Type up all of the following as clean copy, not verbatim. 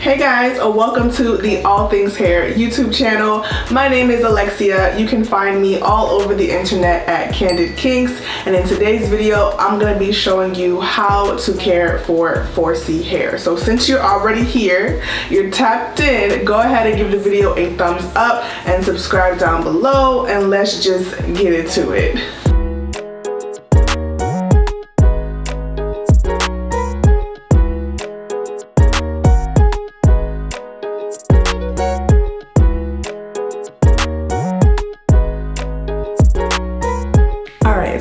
Hey guys, welcome to the All Things Hair YouTube channel. My name is Alexia. You can find me all over the internet at KandidKinks, and in today's video I'm going to be showing you how to care for 4C hair. So since you're already here, you're tapped in, go ahead and give the video a thumbs up and subscribe down below, and let's just get into it.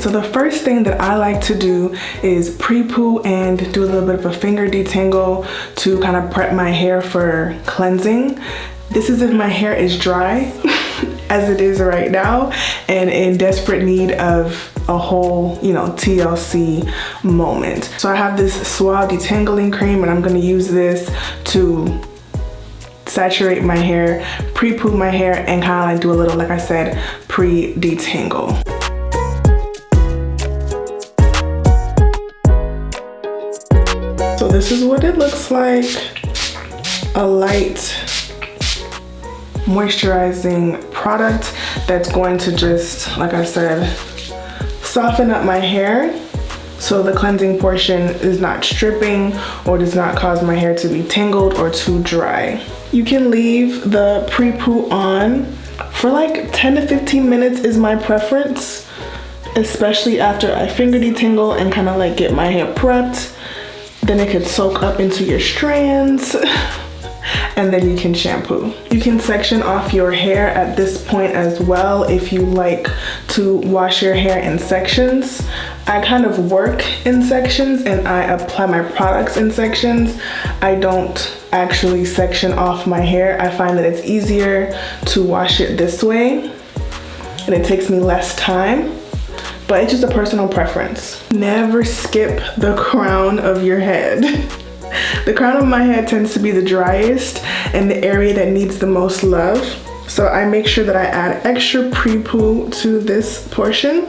So the first thing that I like to do is pre-poo and do a little bit of a finger detangle to kind of prep my hair for cleansing. This is if my hair is dry, as it is right now, and in desperate need of a whole, TLC moment. So I have this Suave detangling cream, and I'm gonna use this to saturate my hair, pre-poo my hair, and kind of like do a little, like I said, pre-detangle. So this is what it looks like. A light moisturizing product that's going to just, like I said, soften up my hair so the cleansing portion is not stripping or does not cause my hair to be tangled or too dry. You can leave the pre-poo on for like 10 to 15 minutes is my preference, especially after I finger detangle and kind of like get my hair prepped. Then it could soak up into your strands and then you can shampoo. You can section off your hair at this point as well if you like to wash your hair in sections. I kind of work in sections and I apply my products in sections. I don't actually section off my hair. I find that it's easier to wash it this way and it takes me less time. But it's just a personal preference. Never skip the crown of your head. The crown of my head tends to be the driest and the area that needs the most love. So I make sure that I add extra pre-poo to this portion.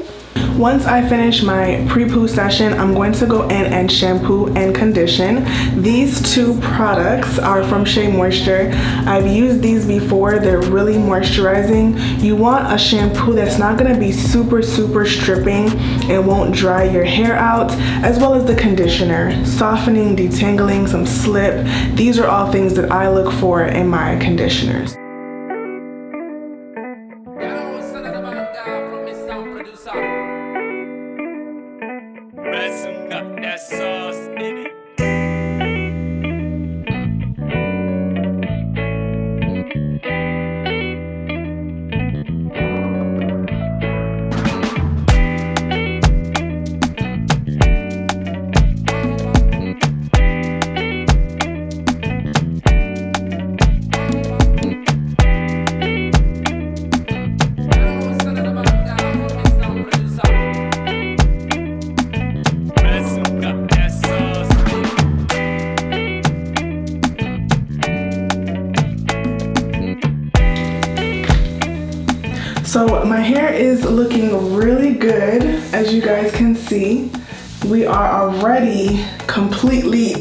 Once I finish my pre-poo session, I'm going to go in and shampoo and condition. These two products are from SheaMoisture. I've used these before. They're really moisturizing. You want a shampoo that's not going to be super stripping and won't dry your hair out, as well as the conditioner, softening, detangling, some slip. These are all things that I look for in my conditioners. So my hair is looking really good, as you guys can see. We are already completely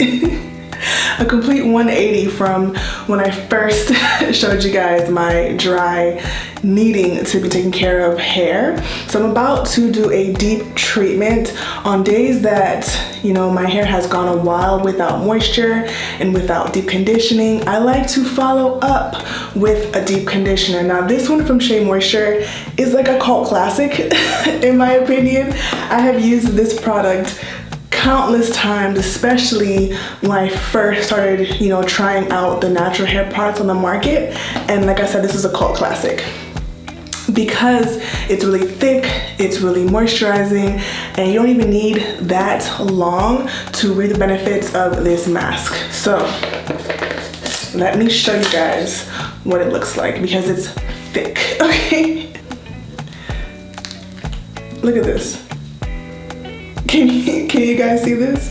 a complete 180 from when I first showed you guys my dry, needing to be taken care of hair. So I'm about to do a deep treatment on days that, my hair has gone a while without moisture and without deep conditioning. I like to follow up with a deep conditioner. Now this one from SheaMoisture is like a cult classic in my opinion. I have used this product countless times, especially when I first started, trying out the natural hair products on the market. And like I said, this is a cult classic because it's really thick, it's really moisturizing, and you don't even need that long to reap the benefits of this mask. So let me show you guys what it looks like because it's thick, okay? Look at this. Can you guys see this?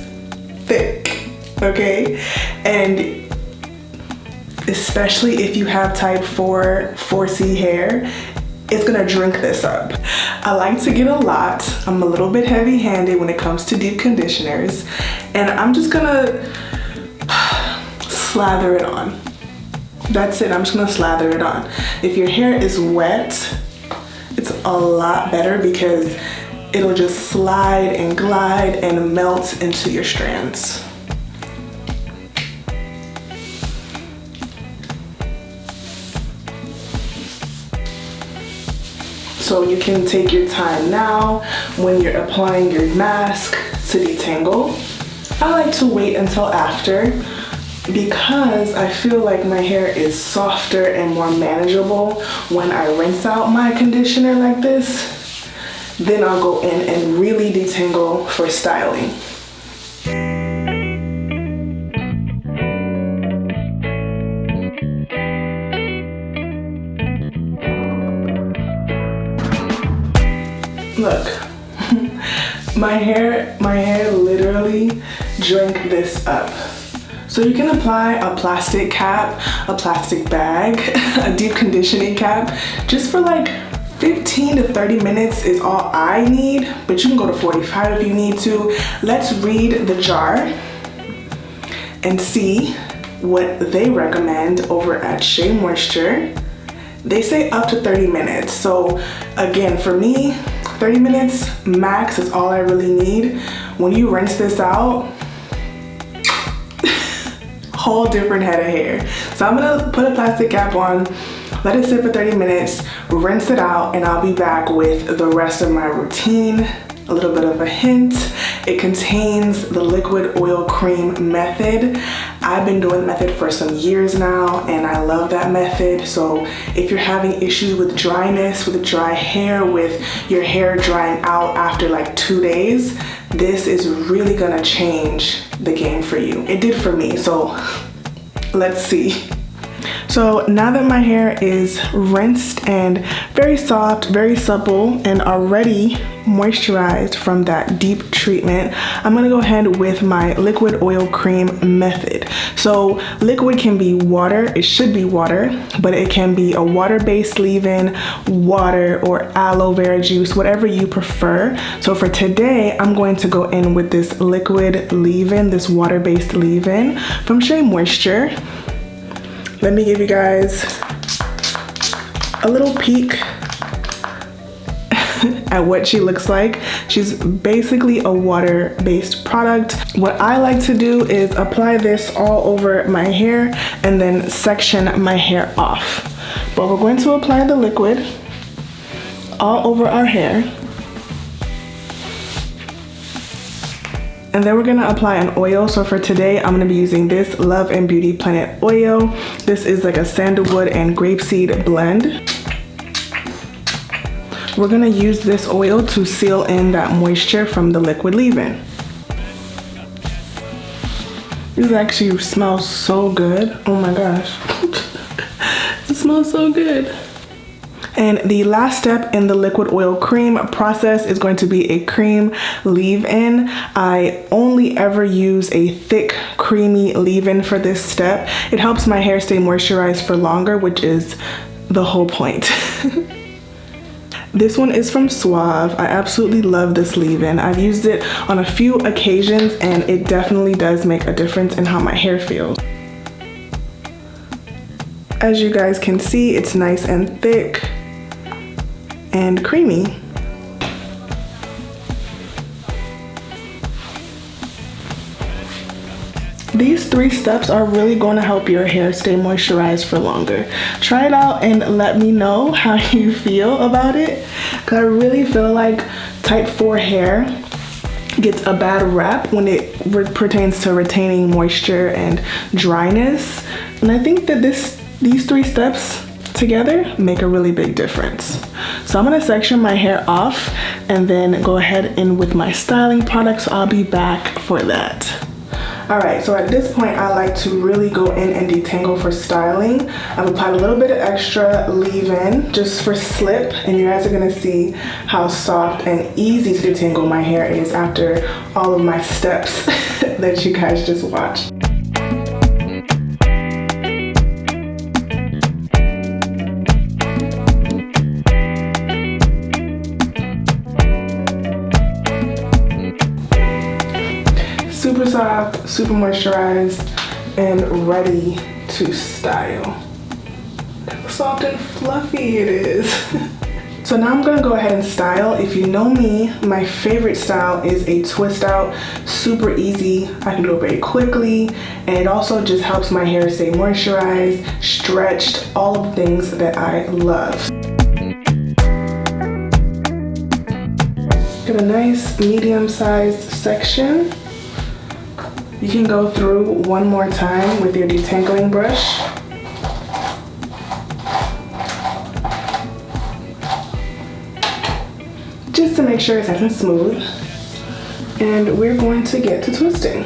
Thick, okay? And especially if you have type 4C hair, it's gonna drink this up. I like to get a lot. I'm a little bit heavy-handed when it comes to deep conditioners, and I'm just gonna slather it on. That's it, I'm just gonna slather it on. If your hair is wet, it's a lot better because it'll just slide and glide and melt into your strands. So you can take your time now when you're applying your mask to detangle. I like to wait until after because I feel like my hair is softer and more manageable when I rinse out my conditioner like this. Then I'll go in and really detangle for styling. Look, my hair literally drank this up. So you can apply a plastic cap, a plastic bag, a deep conditioning cap, just for like 15 to 30 minutes is all I need, but you can go to 45 if you need to. Let's read the jar and see what they recommend over at SheaMoisture. They say up to 30 minutes. So again, for me, 30 minutes max is all I really need. When you rinse this out, whole different head of hair. So I'm gonna put a plastic cap on, let it sit for 30 minutes, rinse it out, and I'll be back with the rest of my routine. A little bit of a hint, it contains the liquid oil cream method. I've been doing the method for some years now and I love that method. So if you're having issues with dryness, with dry hair, with your hair drying out after like 2 days, this is really gonna change the game for you. It did for me, so let's see. So now that my hair is rinsed and very soft, very supple, and already moisturized from that deep treatment, I'm gonna go ahead with my liquid oil cream method. So liquid can be water, it should be water, but it can be a water-based leave-in, water, or aloe vera juice, whatever you prefer. So for today, I'm going to go in with this liquid leave-in, this water-based leave-in from SheaMoisture. Let me give you guys a little peek at what she looks like. She's basically a water-based product. What I like to do is apply this all over my hair and then section my hair off. But we're going to apply the liquid all over our hair. And then we're gonna apply an oil. So for today, I'm gonna be using this Love and Beauty Planet oil. This is like a sandalwood and grapeseed blend. We're gonna use this oil to seal in that moisture from the liquid leave-in. This actually smells so good. Oh my gosh. It smells so good. And the last step in the liquid oil cream process is going to be a cream leave-in. I only ever use a thick, creamy leave-in for this step. It helps my hair stay moisturized for longer, which is the whole point. This one is from Suave. I absolutely love this leave-in. I've used it on a few occasions and it definitely does make a difference in how my hair feels. As you guys can see, it's nice and thick and creamy. These 3 steps are really going to help your hair stay moisturized for longer. Try it out and let me know how you feel about it, because I really feel like type 4 hair gets a bad rap when it pertains to retaining moisture and dryness. And I think that these 3 steps together make a really big difference. So I'm gonna section my hair off and then go ahead in with my styling products. So I'll be back for that. All right, so at this point, I like to really go in and detangle for styling. I've applied a little bit of extra leave-in just for slip, and you guys are gonna see how soft and easy to detangle my hair is after all of my steps that you guys just watched. Super soft, super moisturized. and ready to style. Look how soft and fluffy it is. So now I'm gonna go ahead and style. If you know me, my favorite style is a twist out. Super easy, I can do it very quickly, and it also just helps my hair stay moisturized, stretched, all of the things that I love. Get a nice medium-sized section. You can go through one more time with your detangling brush. Just to make sure it's nice and smooth. And we're going to get to twisting.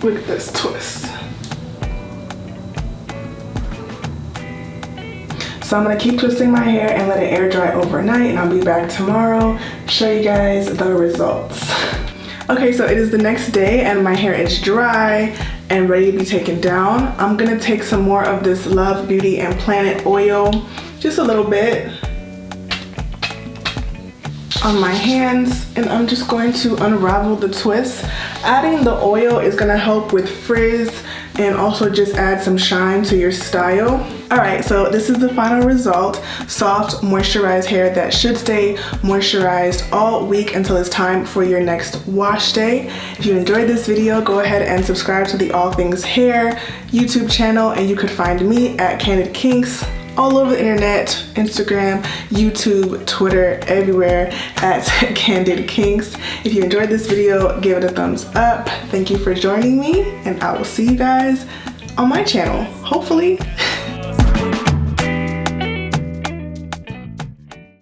Look at this twist. So I'm gonna keep twisting my hair and let it air dry overnight, and I'll be back tomorrow to show you guys the results. Okay, so it is the next day and my hair is dry and ready to be taken down. I'm gonna take some more of this Love Beauty and Planet oil, just a little bit on my hands, and I'm just going to unravel the twist. Adding the oil is gonna help with frizz and also just add some shine to your style. All right, so this is the final result. Soft, moisturized hair that should stay moisturized all week until it's time for your next wash day. If you enjoyed this video, go ahead and subscribe to the All Things Hair YouTube channel, and you could find me at KandidKinks all over the internet, Instagram, YouTube, Twitter, everywhere at KandidKinks. If you enjoyed this video, give it a thumbs up. Thank you for joining me, and I will see you guys on my channel, hopefully.